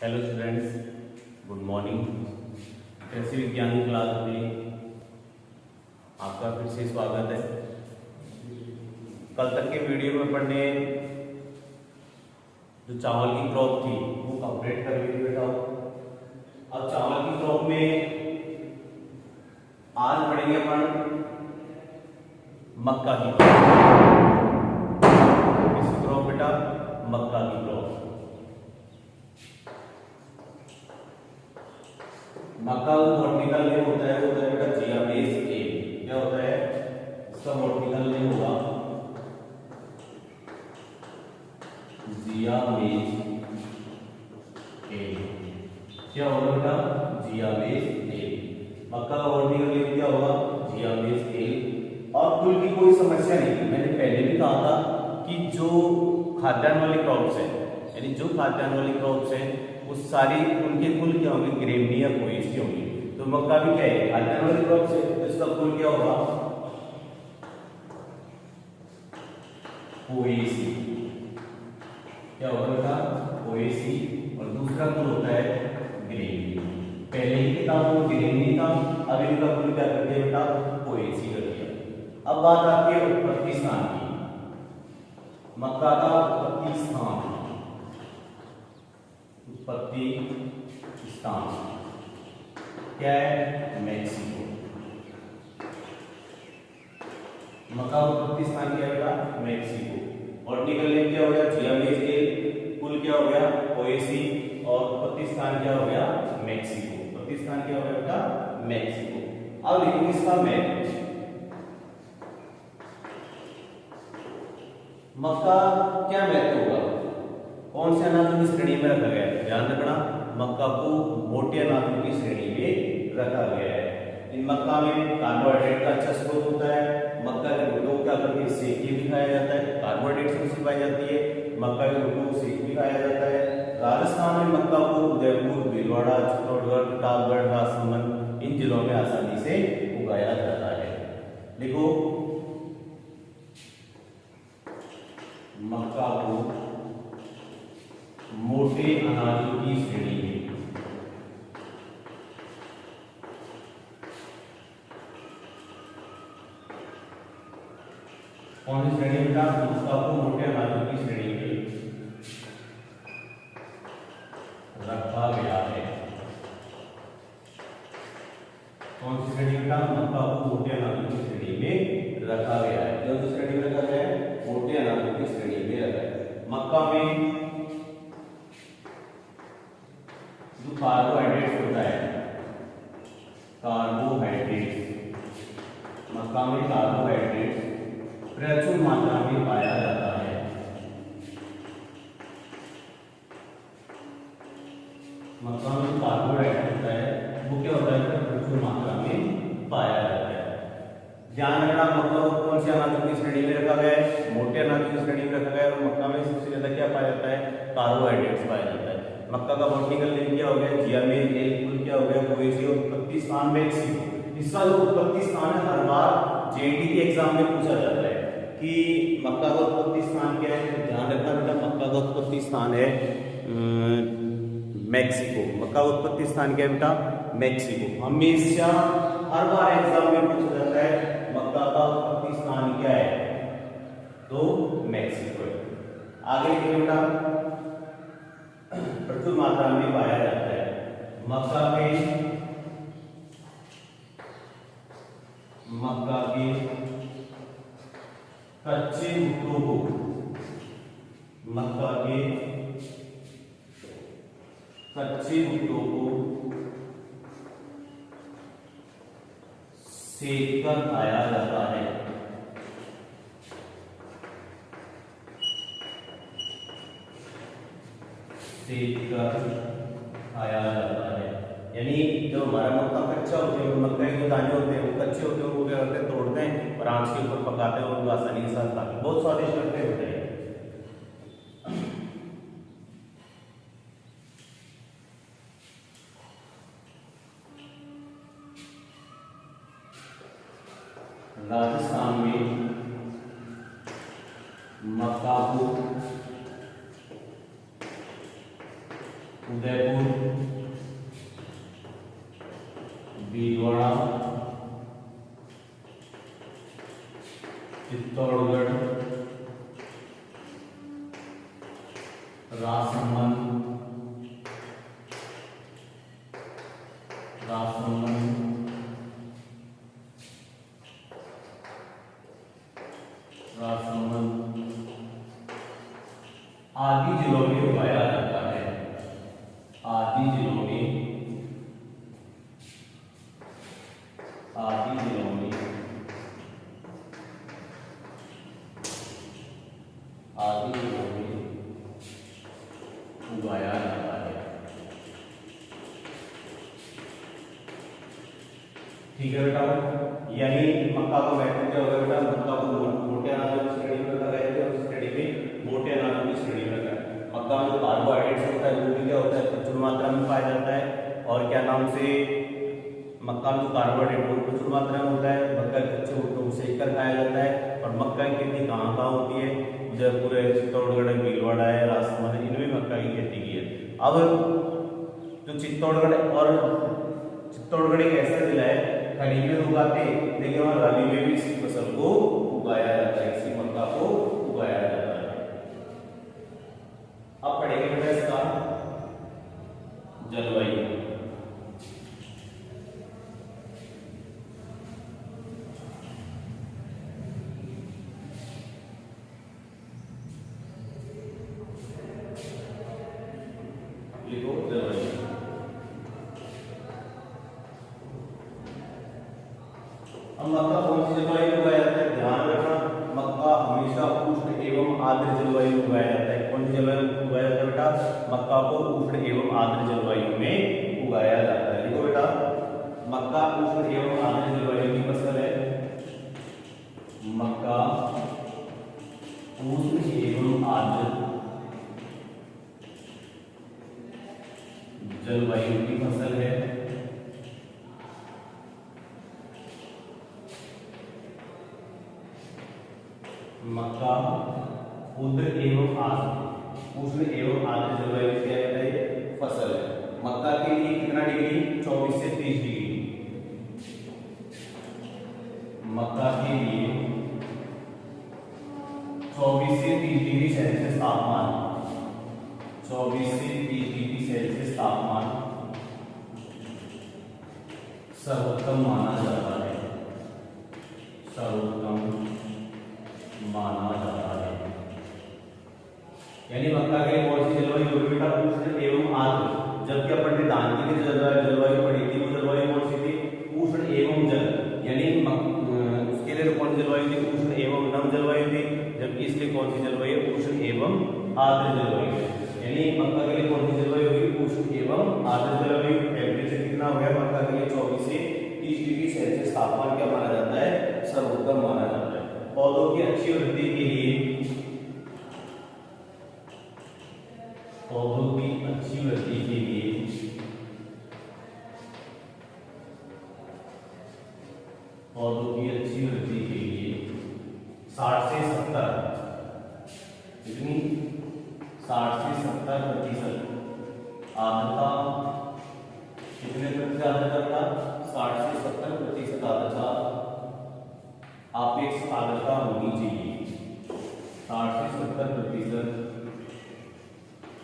Hello students, good morning. कृषि विज्ञान class में आपका फिर से स्वागत है। कल तक के वीडियो में पढ़ने जो चावल की क्रॉप थी वो कंप्लीट कर ली बेटा। अब चावल की क्रॉप में आज पढ़ेंगे अपन मक्का की क्रॉप। किस क्रॉप बेटा? मक्का की क्रॉप। मक्का का वर्टिकल नेम होता है बेटा जियामेज ए। क्या होता है इसका वर्टिकल नेम? होगा जियामेज ए। क्या होगा बेटा? जियामेज ए। मक्का का वर्टिकल नेम क्या होगा? जियामेज ए। और कुल की कोई समस्या नहीं। मैंने पहले भी कहा था कि जो खाद्यान्न वाली क्रॉप्स है, यानी जो खाद्यान्न वाली क्रॉप्स है वो सारी उनके कुल क्या होंगे? ग्रेवनी या पोएसी होंगी। तो मक्का भी क्या है? खाद्यान्न वाली क्रॉप से, तो इसका कुल क्या होगा? पोएसी। क्या होगा बेटा? पोएसी। और दूसरा कुल होता है ग्रेवनी। पहले ही किताब में ग्रेवनी था, अब इनका कुल क्या कर दिया बेटा? पोएसी कर दिया। अब बात आती है उत्पत्ति स्थान की। मक्का का उत्पत्ति स्थान, उत्पत्ति स्थान क्या है? मैक्सिको। मक्का उत्पत्ति स्थान क्या है बेटा? मैक्सिको। वर्टिकल नेम क्या हो गया? जियामेज ए। कुल क्या हो गया? पोएसी। और उत्पत्ति स्थान क्या हो गया? मैक्सिको। उत्पत्ति स्थान क्या हो गया बेटा? मैक्सिको। अब लिखेंगे इसका मैप। मक्का क्या महत्व होगा? कौन से अनाजों की श्रेणी में रखा गया है? ध्यान रखना, मक्का को मोटे अनाजों की श्रेणी में रखा गया है। इन मक्का में कार्बोहाइड्रेट का अच्छा स्रोत होता है। मक्का के भुट्टे क्या करके सेक के भी खाया जाता है। कार्बोहाइड्रेट से पाई जाती है। मक्का के भुट्टे को सेक भी खाया जाता है। राजस्थान में मक्का को उदयपुर, भीलवाड़ा, चित्तौड़गढ़, प्रतापगढ़, राजसमंद इन जिलों में आसानी से उगाया जाता है। देखो, मक्का को मोटे अनाजों की श्रेणी में कौन सी श्रेणी में? मक्का को मोटे अनाजों की श्रेणी में रखा गया है। कौन सी श्रेणी में? मक्का को मोटे अनाजों की श्रेणी में रखा गया है। कौन सी श्रेणी में रखा गया है? मोटे अनाजों की श्रेणी में रखा है। मक्का में जो कार्बोहाइड्रेट होता है, कार्बोहाइड्रेट, मक्का में कार्बोहाइड्रेट प्रचुर मात्रा में पाया जाता है। मक्का में कार्बोहाइड्रेट होता है वो क्या होता है? प्रचुर मात्रा में पाया जाता है। ध्यान रखना, मक्का को कौन से अनाजों की श्रेणी में रखा गया है? मोटे अनाजों की श्रेणी में रखा गया है। और मक्का में सबसे ज्यादा क्या पाया जाता है? कार्बोहाइड्रेट्स पाया जाता है। मक्का का वर्टिकल नेम क्या हो गया? जियामेज ए। कुल क्या हो गया? पोएसी। और उत्पत्ति स्थान मैक्सिको। इसका जो उत्पत्ति स्थान है हर बार जेईई के एग्जाम में पूछा जाता है कि मक्का का उत्पत्ति स्थान क्या है। ध्यान रखना बेटा, मक्का का उत्पत्ति स्थान है मैक्सिको। मक्का का उत्पत्ति स्थान क्या है बेटा? मैक्सिको। हमेशा हर बार एग्जाम में पूछा जाता है मक्का का उत्पत्ति स्थान क्या है, तो मैक्सिको है। आगे लिखिए बेटा, प्रचुर मात्रा में पाया जाता है। मक्का के कच्चे भुट्टों को, मक्का के कच्चे भुट्टों को सेक कर खाया जाता है। सेक कर खाया जाता है, यानी जो हमारा मक्का कच्चा होता है, मक्का के जो दाने होते हैं वो कच्चे होते हैं, वो क्या करते हैं? तोड़ते हैं और आंच के ऊपर पकाते हैं और उनको आसानी के साथ खाते हैं। बहुत स्वादिष्ट लगते होते हैं। राजस्थान में मक्का को उदयपुर, भीलवाड़ा, चित्तौड़गढ़, राजसमंद, आदि जिलों में उगाया जाता है। आदि जिलों में उगाया जाता है। ठीक है बेटा, यानी मक्का को महत्व क्या होगा बेटा? मक्का को मोटे अनाजों की श्रेणी में रखा गया है और इस श्रेणी में मोटे अनाजों की श्रेणी में रखा है। मक्का में जो कार्बोहाइड्रेट्स होता है वो भी क्या होता है? प्रचुर मात्रा में पाया जाता है। और क्या नाम से? मक्का में जो कार्बोहाइड्रेट वो प्रचुर मात्रा में होता है। मक्का के अच्छे भुट्टे को सेक कर खाया जाता है। और मक्का की खेती कहाँ कहाँ होती है? उदयपुर है, चित्तौड़गढ़ है, भीलवाड़ा है, राजसमंद है, इनमें मक्का की खेती की है। अब जो चित्तौड़गढ़ एक ऐसा जिला है खरीफ में उगाते हैं, लेकिन वहाँ रबी में भी इस फसल को उगाया जाता है, इसी मक्का को उगाया जाता है। अब पढ़ेंगे बेटा इसका जलवायु। लिखो जलवायु। अब मक्का कौन सी जलवायु में उगाया जाता है? ध्यान रखना, मक्का हमेशा उष्ण एवं आर्द्र जलवायु में उगाया जाता है। कौन सी जलवायु में उगाया जाता है बेटा? मक्का को उष्ण एवं आर्द्र जलवायु में उगाया जाता है। देखो बेटा, मक्का उष्ण एवं आर्द्र जलवायु की फसल है। मक्का उष्ण एवं आर्द्र जलवायु की फसल है। मक्का उष्ण एवं आर्द्र जलवायु की फसल है। मक्का के लिए कितना डिग्री? 24 से 30 डिग्री। मक्का के लिए 24 से 30 डिग्री सेल्सियस तापमान, 24 से 30 डिग्री सेल्सियस तापमान सर्वोत्तम माना जाता है। सर्वोत्तम माना जाता है। यानी मक्का के लिए कौन सी जलवायु होगी बेटा? उष्ण एवं आर्द्र। जबकि अपन ने धान की जलवायु पढ़ी थी, वो जलवायु कौन सी थी? उष्ण एवं जल। यानी उसके लिए कौन सी जलवायु थी? उष्ण एवं नम जलवायु थी। जबकि इसलिए कौन सी जलवायु? उष्ण एवं आर्द्र जलवायु। यानी मक्का के लिए कौन सी जलवायु होगी? उष्ण एवं आर्द्र जलवायु। टेम्परेचर कितना हो गया मक्का के लिए? 24 से 30 डिग्री सेल्सियस तापमान क्या माना जाता है? सर्वोत्तम माना जाता है। पौधों की अच्छी वृद्धि के लिए पौधों की अच्छी वृद्धि के लिए पौधों की अच्छी वृद्धि के लिए 60 से 70 कितनी? 60 से 70% आर्द्रता। कितने प्रतिशत आर्द्रता? 60 से 70% आर्द्रता आपेक्षिक आर्द्रता होनी चाहिए। 60 से 70%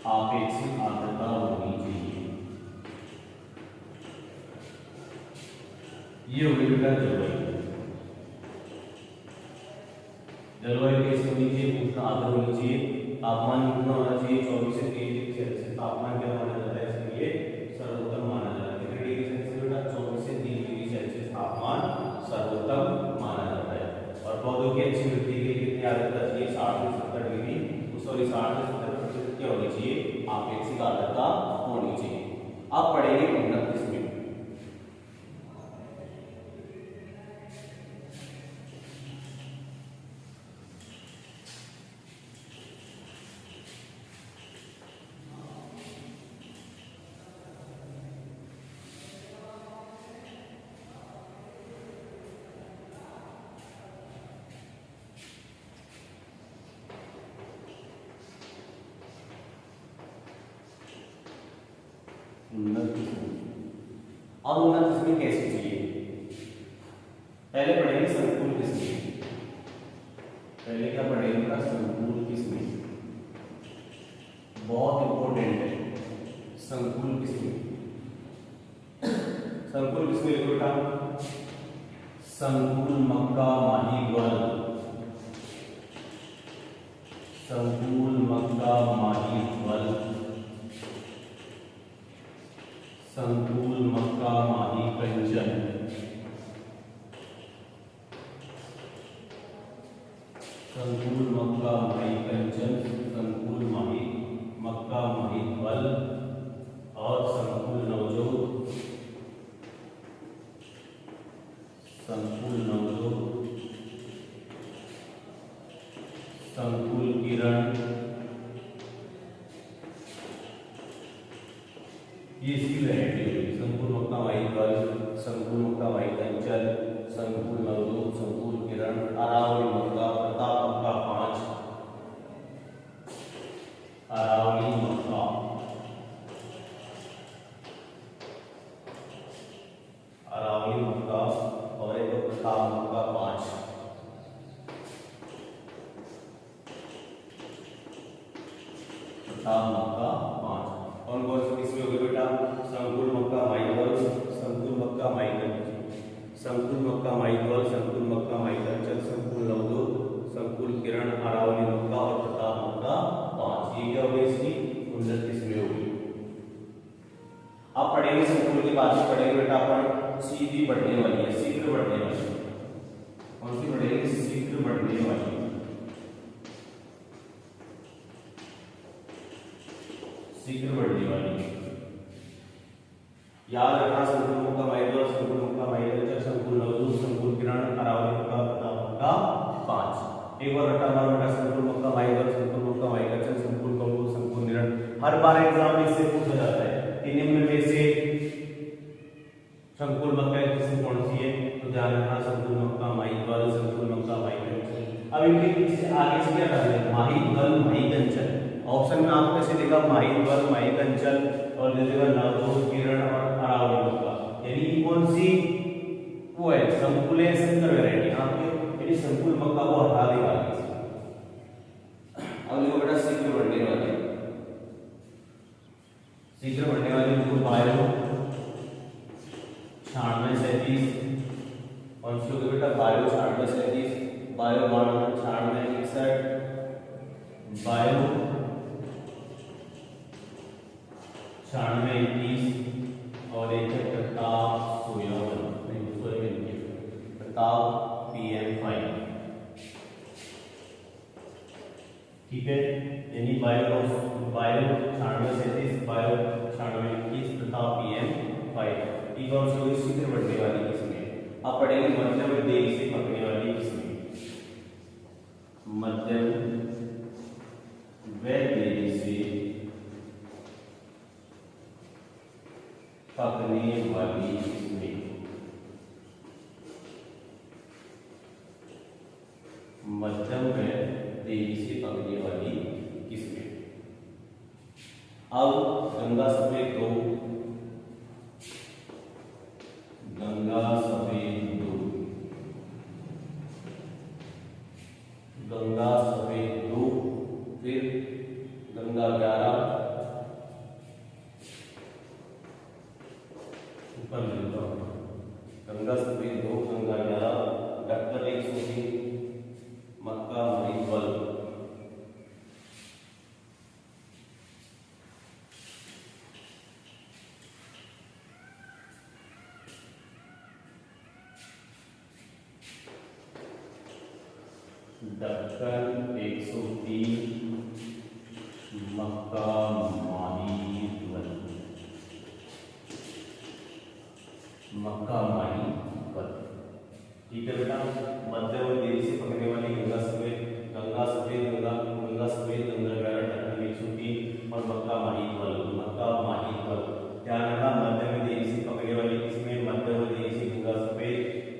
आपेक्षिक आर्द्रता होनी चाहिए। ये हो गई बेटा जलवायु। जलवायु कैसी होनी चाहिए? उष्ण आर्द्र होनी चाहिए। तापमान कितना होना चाहिए? 24 से 30 डिग्री सेल्सियस। तापमान क्या माना जाता है? इसलिए सर्वोत्तम माना जाता है। कितने डिग्री सेल्सियस बेटा? 24 से 30 डिग्री सेल्सियस तापमान सर्वोत्तम माना जाता है। और पौधों की अच्छी वृद्धि के लिए कितनी आर्द्रता चाहिए? 60 से 70 डिग्री 60 से 70% क्या होनी चाहिए? आपेक्षिक आर्द्रता होनी चाहिए। अब पढ़ेंगे 29 में। उन्नत किस्में। अब उन्नत किस्में कैसी चाहिए? पहले पढ़ेंगे संकुल किस्में। पहले क्या पढ़ेंगे? संकुल किस्में, बहुत इंपॉर्टेंट है संकुल किस्में। संकुल किस्में लिखो बेटा, संकुल मक्का माही ग्वल, संकुल मक्का माही ग्वल, संकुल मक्का माही कंचन, संकुल मक्का माही कंचन, संकुल माही मक्का माही ग्वल और संकुल नवजोत, संकुल नवजोत, संकुल किरण, ये सी वैरायटी होगी। संकुल मक्का माही ग्वल, संकुल मक्का माही कंचन, संकुल नवजोत, संकुल किरण, अरावली मक्का, प्रताप मक्का 5, अरावली मक्का, अरावली मक्का और एक प्रताप मक्का 5। प्रताप मक्का 5 कौन कौन से किस्में होगी बेटा? संकुल मक्का माही ग्वल, संकुल मक्का माही कंचन, संकुल मक्का माही ग्वल, संकुल मक्का माही कंचन, संकुल नवजोत, संकुल किरण, अरावली मक्का और प्रताप मक्का 5। ये क्या होगी? इसकी उन्नत किस्में होगी। अब पढ़ेंगे संकुल के बाद में पढ़ेंगे बेटा अपन सीधी बढ़ने वाली है, शीघ्र बढ़ने वाली। कौन सी पढ़ेंगे? शीघ्र बढ़ने वाली, शीघ्र बढ़ने वाली। याद रखना संकुल मक्का माही ग्वल, संकुल मक्का माही कंचन, संकुल नवजोत, संकुल किरण, अरावली मक्का, प्रताप मक्का 5। एक बार रटा मारो बेटा, संकुल मक्का माही ग्वल, संकुल मक्का माही कंचन, संकुल नवजोत, संकुल किरण। हर बार एग्जाम में इससे पूछा जाता है कि निम्न में से संकुल मक्का की किस्म कौन सी है? तो ध्यान रखना संकुल मक्का माही ग्वल, संकुल मक्का माही कंचन। अब इनके पीछे आगे से क्या कर रहे हैं? माही ग्वल माही कंचन। ऑप्शन में आपको कैसे देगा? माही ग्वल माही कंचन और दे देगा नवजोत, किरण और अरावली मक्का। यानी कौन सी वो है? संकुल है, संकर वैरायटी। आपके यानी संकुल मक्का को हटा देगा। अब देखो बेटा शीघ्र बढ़ने वाले, शीघ्र बढ़ने वाले उनको बायो 9637 कौन सी होगी बेटा? बायो 9637, बायो 9661, बायो 9621 और एक है प्रताप प्रताप PM5। ठीक है, यानी बायो 9637, बायो 9621, प्रताप PM5। ठीक है, उसको शीघ्र बढ़ने वाली किस्में। अब पढ़ेंगे मध्यम देरी से पकने वाली किस्में। मध्यम व देरी से पकने वाली किस्में। मध्यम व तेजी से पकने वाली किस्में। अब गंगा सफेद 2, गंगा सफेद 2, गंगा सफेद 2, फिर गंगा 11, ऊपर लिखता हूं गंगा सफेद 2, गंगा 11, डॉक्टर 103, मक्का माही ग्वल। दक्कन 103, मक्का माही ग्वल, मक्का माही ग्वल। ठीक है बेटा, मध्यम और देरी से पकड़ने वाली गंगा सफेद, गंगा 11, डक्कन 103 और मक्का माही ग्वल, मक्का माही ग्वल। ध्यान रखना मध्यम और देरी से पकड़ने वाली किसमें? मध्यम और देरी से गंगा सफेद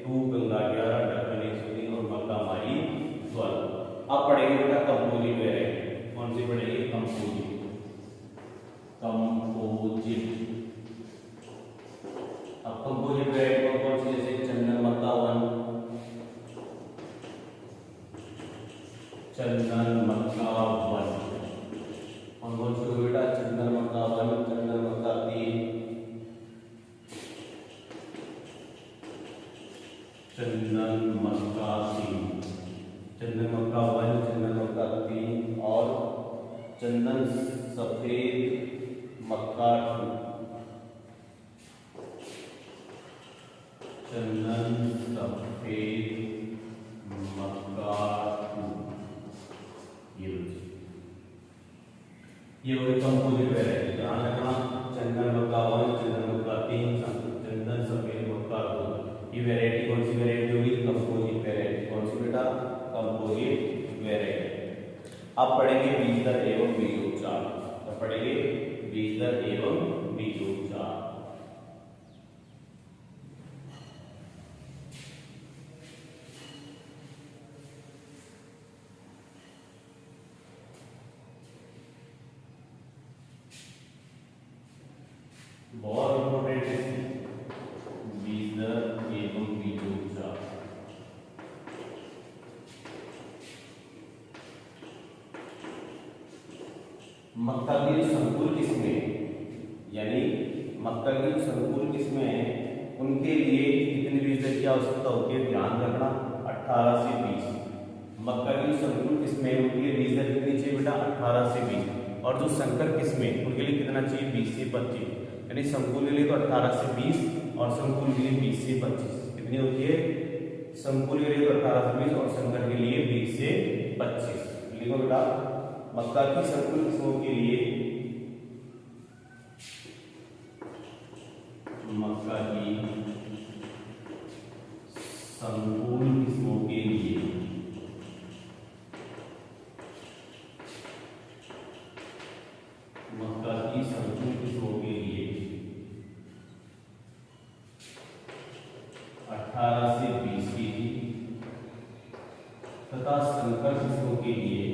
2, गंगा 11, डक्कन 103 और मक्का माही ग्वल। अब पढ़ेंगे बेटा कंपोजिट वैरायटी। कौन सी पढ़ेंगे? कंपोजिट, कंपोजिट चंदन मक्का 1। कौन कौन से हो बेटा? चंदन मक्का 1, चंदन मक्का 3, चंदन मक्का 3, चंदन मक्का 1, चंदन मक्का 3 और चंदन सफेद मक्का 2, चंदन सफेद मक्का 2। ये हो गई कंपोजिट वैरायटी। ध्यान रखना, चंदन मक्का 1, चंदन मक्का 3, चंदन सफेद मक्का 2। ये वैरायटी कौन सी वैरायटी होगी? Composite variety. कौन सी बेटा? Composite variety. अब पढ़ेंगे बीज दर एवं बीजोपचार। तो पढ़ेंगे बीज दर एवं बीजोपचार। बहुत इंपॉर्टेंट है बीज दर एवं बीजोपचार। मक्का की संकुल किस्में, यानी मक्का की जो संकुल किस्में हैं उनके लिए कितने बीज दर की आवश्यकता होती है? ध्यान रखना, 18 से 20। मक्का की संकुल किस्में उनके लिए बीज दर कितनी चाहिए बेटा? 18 से 20। और जो संकर किस्में उनके लिए कितना चाहिए? 20 से 25। यानी संकुल के लिए तो 18 से 20 और संकुल के लिए 20 से 25। कितनी होती है? संकुल के लिए तो 18 से 20 और संकर के लिए 20 से 25। लिखो बेटा, मक्का की संकुल किस्मों के लिए, मक्का की संकुल किस्मों के लिए मक्का की संकुल किस्मों के लिए 18 से 20 केजी तथा संकर किस्मों के लिए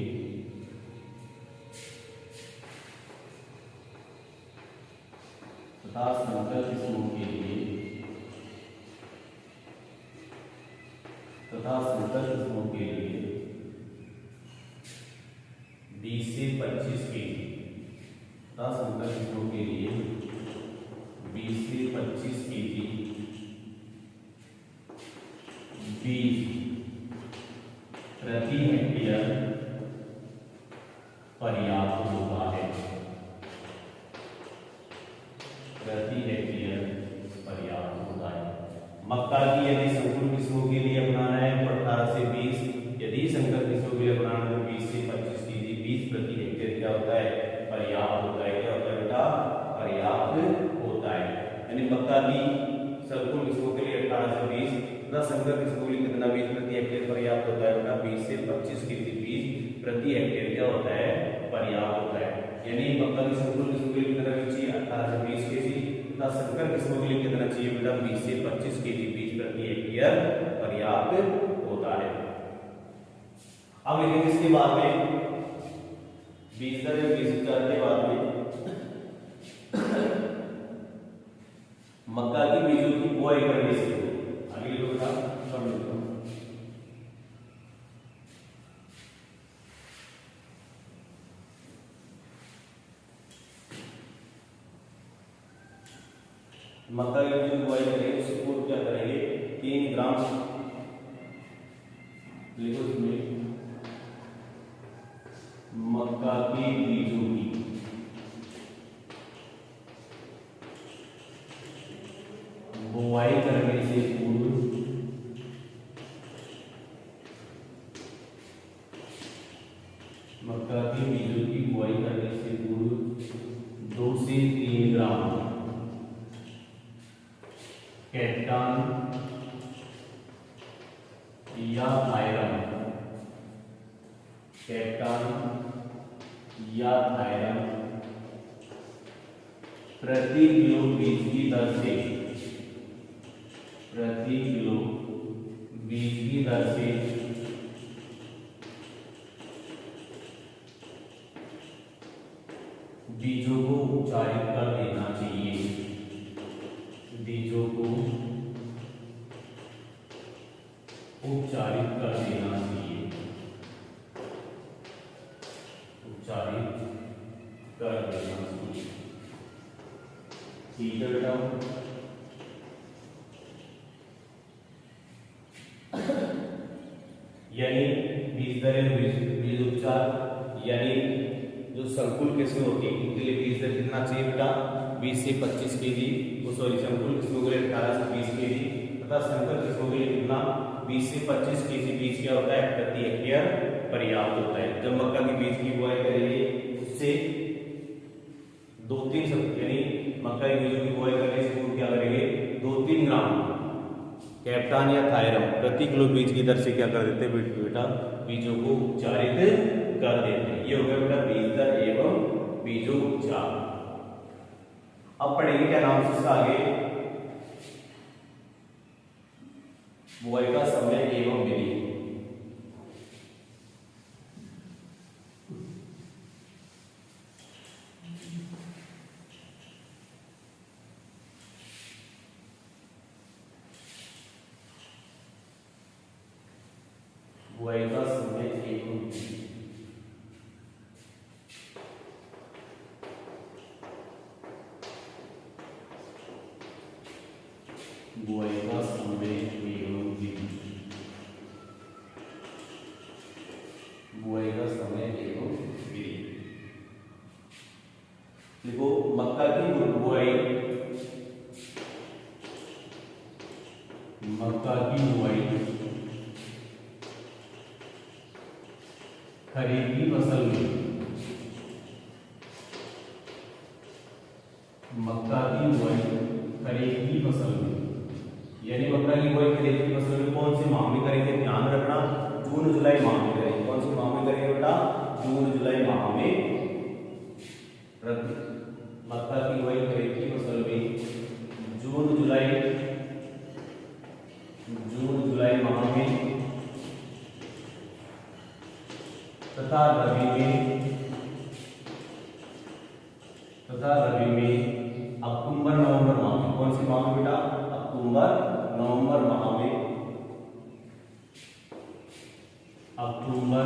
20 से 25 केजी तथा संकर किस्मों के लिए 20 से 25 केजी बीज प्रति हेक्टेयर पर्याप्त होता है। प्रति हेक्टेयर पर्याप्त होता है। मक्का की यदि संकुल किस्मों के लिए अपनाना है तो 18 से 20, यदि संकर किस्मों के लिए अपनाना है तो 20 से 25 केजी बीज प्रति हेक्टेयर क्या होता है? पर्याप्त होता है। क्या होता है बेटा? पर्याप्त होता है। यानी मक्का की संकुल किस्मों के लिए 18 से 20 तथा संकर किस्मों के लिए कितना बीज प्रति हेक्टेयर पर्याप्त होता है बेटा? 20 से 25 केजी बीज प्रति हेक्टेयर क्या होता है? पर्याप्त होता है। यानी मक्का की संकुल किस्मों के लिए कितना बीज चाहिए? 18 से 20 केजी तथा संकर किस्मों के लिए कितना चाहिए बेटा? 20 से 25 केजी बीज प्रति हेक्टेयर पर्याप्त होता है। अब लेकिन इसके बाद में बीज दर या बीजोपचार के बाद में मक्का की बीजों की बुआई करने से आगे लिखो बेटा, पढ़ लो। मक्का की बीजों की बुआई करेंगे उससे पूर्व क्या करेंगे? 3 ग्राम लिखो इसमें मक्का के बीजों की बुआई करने से पूर्व मक्का के बीजों की बुआई करने से पूर्व 2 से 3 ग्राम कैप्टान या थायरम, कैप्टान या थायरम प्रति किलो बीज की दर से, प्रति किलो बीज की दर से बीजों को उपचारित कर देना चाहिए। बीजों को उपचारित कर देना चाहिए। ठीक है बेटा। यानी बीज दर बीज उपचार यानी जो संकुल किस्में होती है उनके लिए बीज दर कितना चाहिए बेटा 20 से 25 केजी, सॉरी संकुल किस्मों के लिए 18 से 20 केजी तथा संकर किस्मों के लिए कितना 20 से 25 केजी बीज क्या होता है प्रति हेक्टेयर पर्याप्त होता है। जब मक्का की बीज की बुआई करेंगे उससे 2-3 यानी मक्का के बीजों की बुआई करने से पूर्व क्या करेंगे 2-3 ग्राम कैप्टान या थायरम प्रति किलो बीज की दर से क्या कर देते हैं बेटा बीजों को उपचारित कर देते हैं। ये हो गया बेटा बीज दर एवं बीजोपचार। अब पढ़ेंगे क्या नाम से इसका आगे बुआई का समय एवं विधि। बुआई का समय एवं विधि। बुआई का समय एवं विधि। बुआई का समय एवं विधि। देखो मक्का की बुआई, मक्का की बुआई खरीफ की फसल में, मक्का की बुआई खरीफ की फसल में यानी मक्का की बुआई खरीफ की फसल में कौन से माह में करेंगे ध्यान रखना जून जुलाई माह में करेंगे। कौन से माह में करेंगे बेटा जून जुलाई माह में मक्का की बुआई खरीफ की फसल में जून जुलाई माह में तथा रबी में अक्टूबर नवंबर माह में। कौन से माह में बेटा अक्टूबर नवंबर माह में, अक्टूबर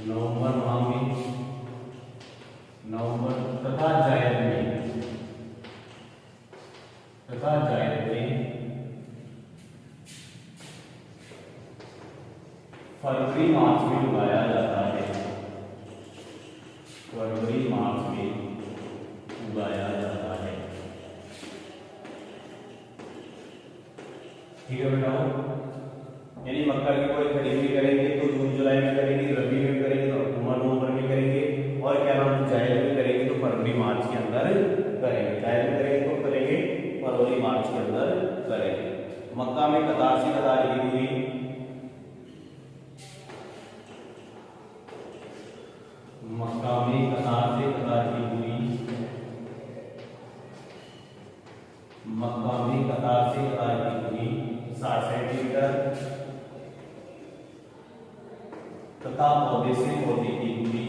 नवंबर माह में नवंबर तथा जायद में फरवरी मार्च में उगाया जाता है। फरवरी मार्च में उगाया जाता है। ठीक है बेटा। यानी मक्का की बुआई खरीफ में करेंगे तो जून जुलाई में करेंगे, रबी में करेंगे तो अक्टूबर नवंबर में करेंगे और क्या नाम जायद में करेंगे तो फरवरी मार्च के अंदर करेंगे। जायद में करेंगे तो करेंगे फरवरी मार्च के अंदर करेंगे। मक्का में कतार से कतार की दूरी, मक्का में कतार से कतार की दूरी, मक्का में कतार से कतार की दूरी 60 सेंटीमीटर तथा पौधे से पौधे की दूरी,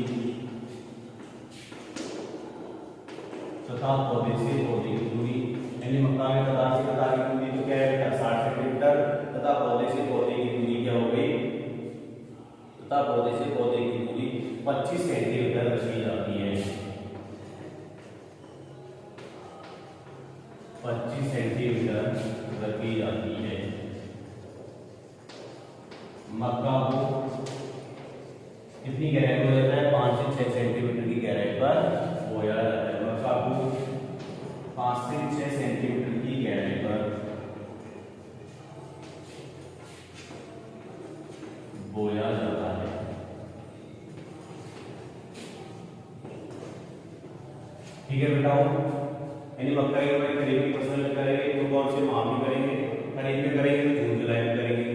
तथा पौधे से पौधे की दूरी यानी मक्का में कतार से कतार की दूरी तो क्या है 60 सेंटीमीटर तथा पौधे से पौधे की दूरी क्या हो गई, तथा पौधे से पौधे की दूरी 25 सेंटीमीटर रखी जाती है। 25 सेंटीमीटर रखी जाती है। मक्का को कितनी गहराई में जाता है 5 से 6 सेंटीमीटर की गहराई पर बोया जाता है। मक्का को 5 से 6 सेंटीमीटर की गहराई पर बोया जाता है। ठीक है बेटा। यानी मक्का की बुआई खरीफ की फसल में करेंगे तो कौन से माह में करेंगे, खरीफ में करेंगे तो जून जुलाई में करेंगे,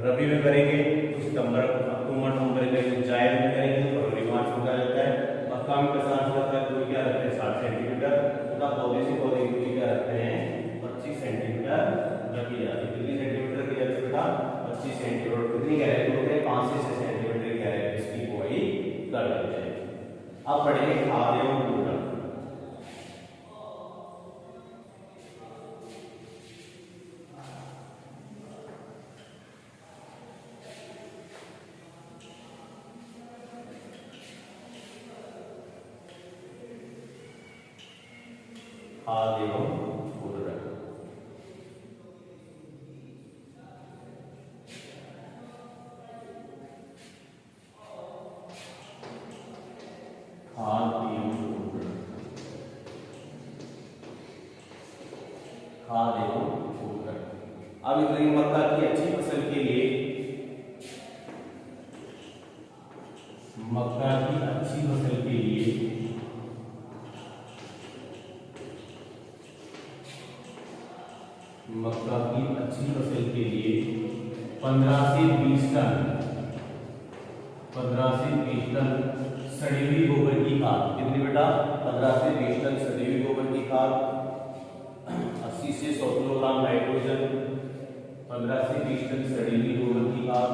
रबी में करेंगे तो सितंबर अक्टूबर नवंबर में करेंगे, जायद में करेंगे तो फरवरी मार्च में करा जाता है। मक्का में कसार से होता है तो क्या रखते हैं 60 सेंटीमीटर तथा पौधे से पौधे की दूरी क्या रखते हैं 25 सेंटीमीटर रखी जाती है। कितनी सेंटीमीटर की जाती है बेटा 25 सेंटीमीटर। कितनी गहराई होते हैं 5 से 6 सेंटीमीटर की गहराई इसकी बुआई कर देते हैं। अब पढ़ेंगे खाद एवं पोषण। खाद एवं उर्वरक। खाद एवं उर्वरक, खाद एवं उर्वरक। अब इतनी मक्का की अच्छी फसल के लिए, मक्का की अच्छी फसल के लिए मक्का की अच्छी फसल के लिए 15 से 20 टन 15 से 20 टन सड़ी हुई गोबर की खाद। कितनी बेटा? 15 से 20 टन सड़ी हुई गोबर की खाद, 80 से 100 किलोग्राम नाइट्रोजन, 15 से 20 टन सड़ी हुई गोबर की खाद,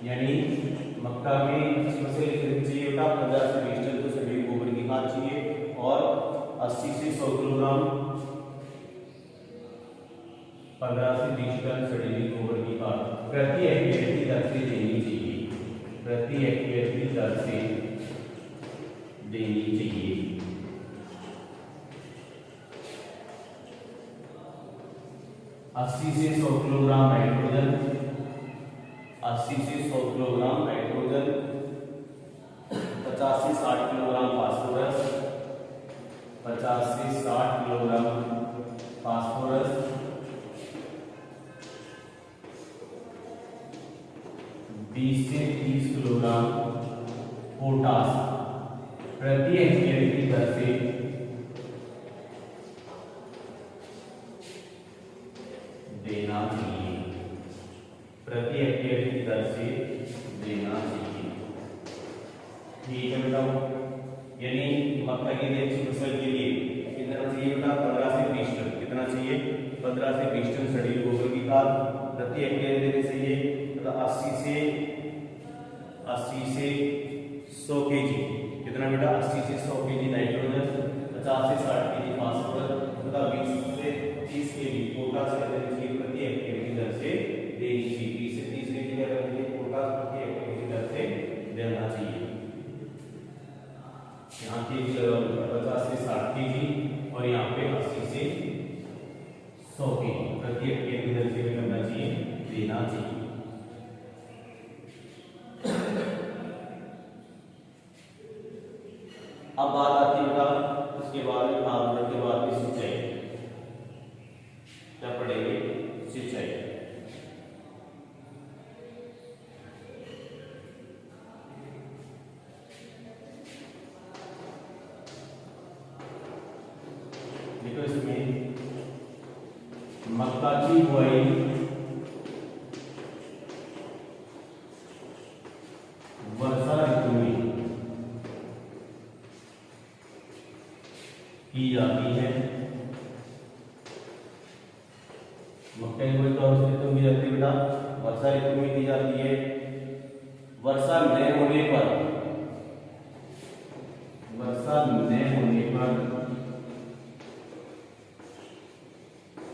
यानी मक्का में अच्छी फसल कितनी चाहिए बेटा? 15 से 20 टन तो सड़ी हुई गोबर की खाद चाहिए और 80 से 100 किलोग्राम 15 से 20 टन सड़ी हुई गोबर की खाद प्रति हेक्टेयर की दर से देनी चाहिए, प्रति हेक्टेयर की दर से देनी चाहिए। 80 से 100 किलोग्राम नाइट्रोजन, 80 से 100 किलोग्राम नाइट्रोजन, 50 से 60 किलोग्राम फास्फोरस, 50 से 60 किलोग्राम फास्फोरस, 20 से 30 किलोग्राम पोटास प्रति हेक्टेयर की दर से देना चाहिए, प्रति हेक्टेयर की दर से देना चाहिए। ठीक है बेटा, यानी मक्का की अच्छी फसल के लिए कितना चाहिए बेटा? 15 से 20 टन। कितना चाहिए? 15 से 20 टन सड़ी हुई गोबर की खाद प्रति हेक्टेयर देने चाहिए। 80 से 100 केजी। कितना बेटा? 80 से 100 केजी नाइट्रोजन, 50 से 60 केजी फास्फोरस तथा 20 से 30 केजी पोटास प्रति हेक्टेयर की दर से देनी चाहिए। 20 से 30 केजी पोटास प्रति हेक्टेयर की दर से देना चाहिए। यहाँ केजी 50 से 60 केजी और यहाँ पे 80 से 100 केजी प्रति हेक्टेयर की दर से करना चाहिए, देना चाहिए। अब बात आती है इसके बाद में खाद के बाद में सिंचाई। क्या पढ़ेंगे? सिंचाई। देखो इसमें मक्का की बुआई वर्षा ऋतु में की जाती है। मक्का की बुआई कौन सी ऋतु में की जाती है बेटा? वर्षा ऋतु में की जाती है। वर्षा न होने पर, वर्षा न होने पर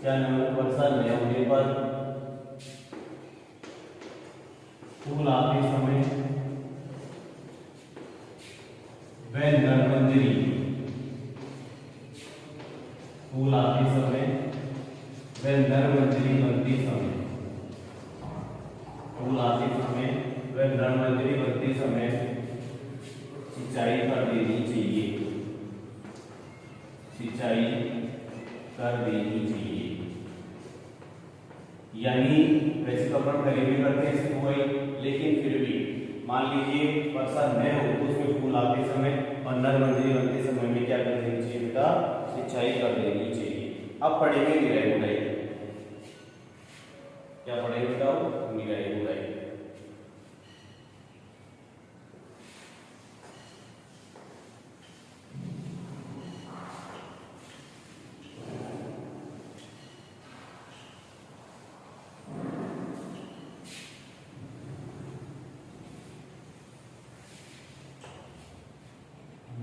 क्या नाम है? वर्षा न होने पर फूल आते समय व नरमंजरी, फूल आते समय व नरमंजरी बनते समय, फूल आते समय व नरमंजरी बनते समय सिंचाई कर देनी चाहिए, सिंचाई कर देनी चाहिए। यानी वैसे तो अपन पहले भी करते हैं इसकी बुआई, लेकिन फिर भी मान लीजिए वर्षा न हो तो उसमें फूल आते समय और नरमंजरी बनते समय में क्या कर देनी चाहिए बेटा? सिंचाई कर देनी चाहिए। अब पढ़ेंगे निराई गुड़ाई। क्या पढ़ेंगे बेटा? निराई गुड़ाई।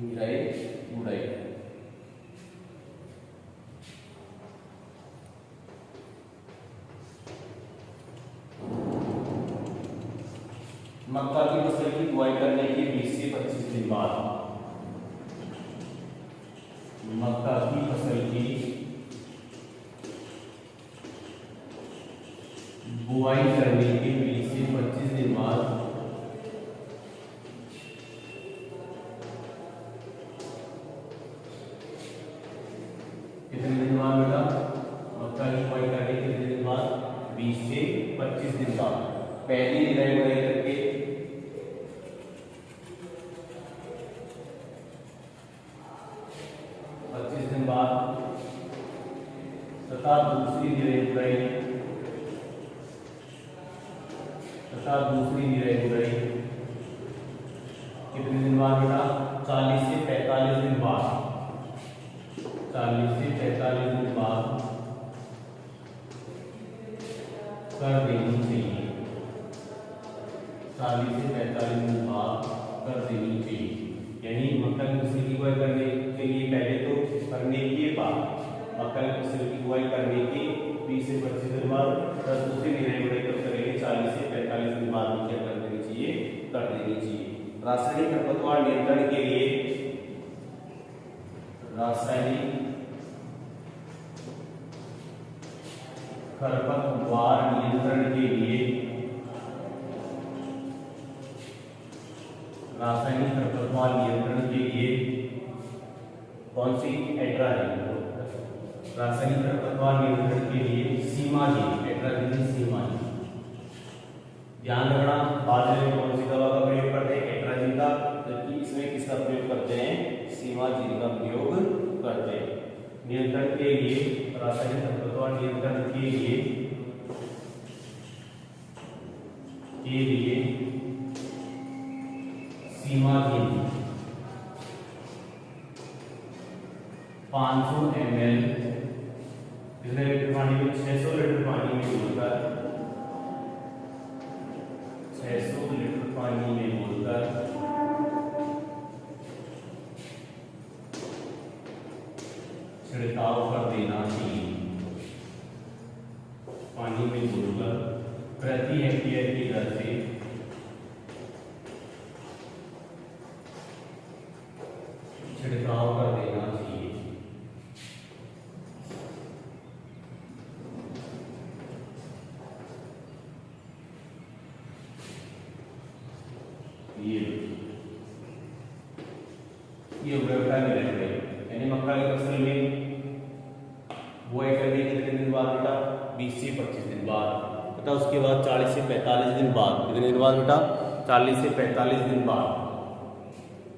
निराई गुड़ाई। मक्का की फसल की बुआई करने के 20 से 25 दिन बाद, मक्का की फसल की बुआई करने के 20 से 25 दिन बाद कितने दिन बाद बेटा? मक्का की बुआई करने के कितने दिन बाद? 20 से 25 दिन बाद। पहली निराई गुड़ाई करके 25 दिन बाद तथा दूसरी निराई गुड़ाई कितने दिन बाद बेटा? 40 से 45 दिन बाद। 40 से 45 दिन बाद कर देनी चाहिए। 40 से 45 दिन बाद कर देनी चाहिए। यानी मक्का की फसल की बुआई करने के लिए पहले तो करने के बाद, मक्का की फसल की बुआई करने के 20 से 25 दिन बाद, तब दूसरी निराई गुड़ाई कब करेंगे? 40 से 45 दिन बाद क्या कर देनी चाहिए? कर देनी चाहिए। रासायनिक खरपतवार नियंत्रण के लिए, रासायनिक खरपतवार नियंत्रण के लिए, रासायनिक खरपतवार नियंत्रण के लिए कौन सी? एट्राजिन। रासायनिक खरपतवार नियंत्रण के लिए सीमाजीन, एट्राजिन सीमाजीन। ध्यान रखना, बाजरे में कौन सी दवा का प्रयोग करते हैं? एट्राजिन का, जबकि इसमें किसका प्रयोग करते हैं? सीमाजीन का प्रयोग करते हैं। नियंत्रण के लिए, रासायनिक खरपतवार नियंत्रण के लिए सीमाजीन 500 ml कितने लीटर पानी में? 600 लीटर पानी में घोलकर, 600 लीटर पानी में घोलकर छिड़काव कर देना चाहिए। पानी में घोलकर प्रति हेक्टेयर की दर से छिड़काव कर देना चाहिए। ये बेटा यानी मक्का की फसल में बुआई करने के कितने दिन बाद बेटा? 20 से 25 दिन बाद। बेटा उसके बाद 40 से 45 दिन बाद, कितने दिन बाद बेटा? 40 से 45 दिन बाद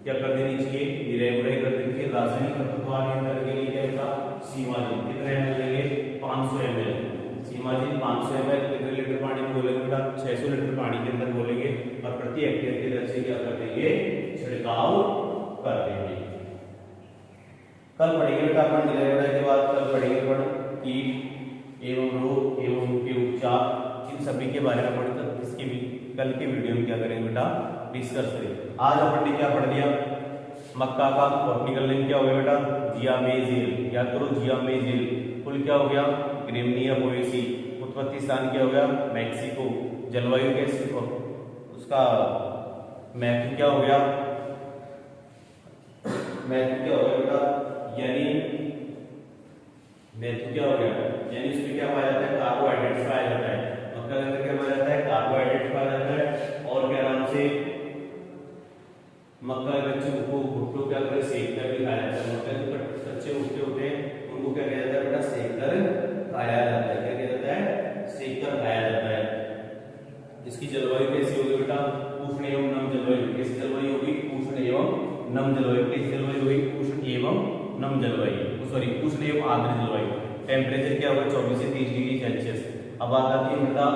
क्या कर देनी चाहिए? निराई गुड़ाई कर देनी चाहिए। रासायनिक खरपतवार नियंत्रण के लिए क्या बेटा? सीमाजीन कितने ml लेंगे? 500 ml। सीमाजीन 500 ml कितने लीटर पानी में घोलेंगे बेटा? 600 लीटर पानी के अंदर घोलेंगे और प्रति हेक्टेयर की दर से क्या कर देंगे? छिड़काव कर देंगे। कल पढ़ेंगे बेटा अपन निराई गुड़ाई के बाद, कल पढ़ेंगे अपन कीट एवं रोग एवं उनके उपचार, इन सभी के बारे में पढ़कर इसके भी कल के वीडियो में क्या करेंगे बेटा? डिस्कस करेंगे। आज अपन ने क्या पढ़ लिया? मक्का का बॉटनिकल नेम क्या हो गया बेटा? जियामेजिल। याद करो, जियामेजिल। कुल क्या हो गया? ग्रेमनिया पोएसी। उत्पत्ति स्थान क्या हो गया? मैक्सिको। जलवायु कैसी? उसका महत्व क्या हो गया? महत्व क्या हो गया बेटा? यानी महत्व क्या हो गया? यानी इसमें क्या पाया जाता है? कार्बोहाइड्रेट्स पाया जाता है। मक्का के अंदर क्या पाया जाता है? कार्बोहाइड्रेट्स पाया जाता है। और क्या नाम से? मक्का के बच्चे को भुट्टो क्या करे? सेक कर भी खाया जाता है। मक्का के बच्चे उठते होते हैं, उनको क्या किया जाता है बेटा? सेक कर खाया जाता है। क्या किया जाता है? सेक कर खाया जाता है। इसकी जलवायु कैसी होगी बेटा? उष्ण एवं नम जलवायु। कैसी जलवायु होगी? उष्ण एवं नम जलवायु। कैसी जलवायु होगी? उष्ण एवं नम जलवायु, सॉरी उष्ण एवं आर्द्र जलवायु। टेम्परेचर क्या होगा? 24 से 30 डिग्री सेल्सियस। अब बात आती है मृदा।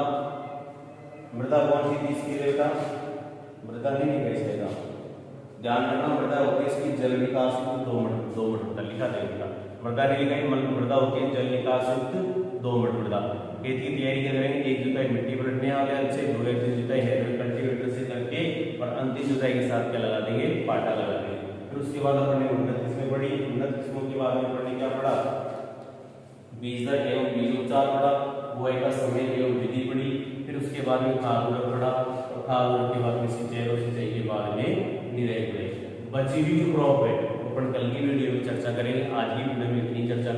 मृदा कौन सी थी इसकी बेटा? मृदा नहीं लिखा, ध्यान रखना। मृदा होती है इसकी जल निकास युक्त दोमट मृदा। लिखा देगा मृदा नहीं लिखा, मृदा होती है जल निकास युक्त दोमट मृदा। खेती की तैयारी कर रहे हैं। एक जुताई मिट्टी पलटने वाले से, दो जुताई कल्टीवेटर से करके, और अंतिम जुताई के साथ क्या लगा देंगे? पाटा लगा देंगे। फिर उसके बाद अपने उन्नत किस्में पढ़ी। उन्नत किस्मों के बारे में पढ़ने क्या पढ़ा? बीज दर एवं बीजोपचार पढ़ा। बुआई का समय एवं विधि पढ़ी। फिर उसके बाद में खाद पढ़ा। और खाद के बाद में सिंचाई और सिंचाई के बाद में निराई गुड़ाई। बची हुई जो क्रॉप है अपन कल की वीडियो में चर्चा करेंगे, आज की वीडियो में इतनी चर्चा